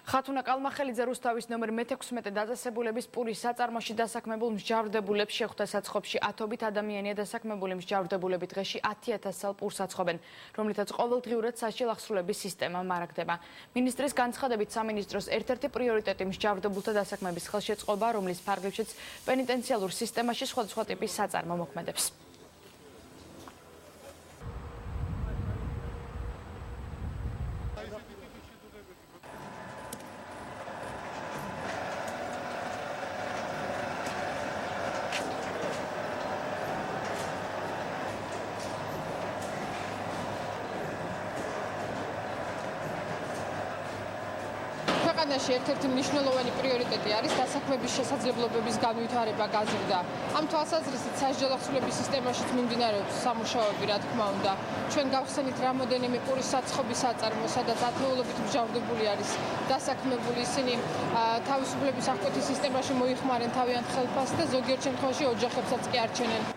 ხათუნა კალმახელიძე რუსთავის ნომერ მე-16 დაწესებულების პურის საწარმოში დასაქმებულ მსჯავრდებულებს შეხვდა საცხობში 10-ობით ადამიანია დასაქმებული მსჯავრდებულები დღეში 10,000 სალ პურს აცხობენ, რომლითაც ყოველდღიურად სასჯელ ახსრულების სისტემა მარაგდება. მინისტრის განცხადებით სამინისტროს ერთ-ერთი პრიორიტეტი მსჯავრდებულთა დასაქმების ხელშეწყობა, რომლის ფარგლებშიც პენიტენციალურ სისტემაში სხვადასხვა ტიპის საწარმო მოქმედებს. ქვეყანაში ერთ-ერთი მნიშვნელოვანი პრიორიტეტი არის დასაქმების შესაძლებლობების განვითარება, გაზრდა. ამ თვალსაზრისით სასჯელ ახსრულების სისტემაშიც მიმდინარეობს სამუშაოები, რა თქმა უნდა. ჩვენ გავხსენით რამოდენიმე პურის საცხობის საწარმო, სადაც ათეულობით მსჯავრდებული არის დასაქმებული. ისინი თავისუფლების აღკვეთის სისტემაში მოიხმარენ თავიანთ ხელფასს და ზოგიერთ შემთხვევაში ოჯახებსაც კი არჩენენ.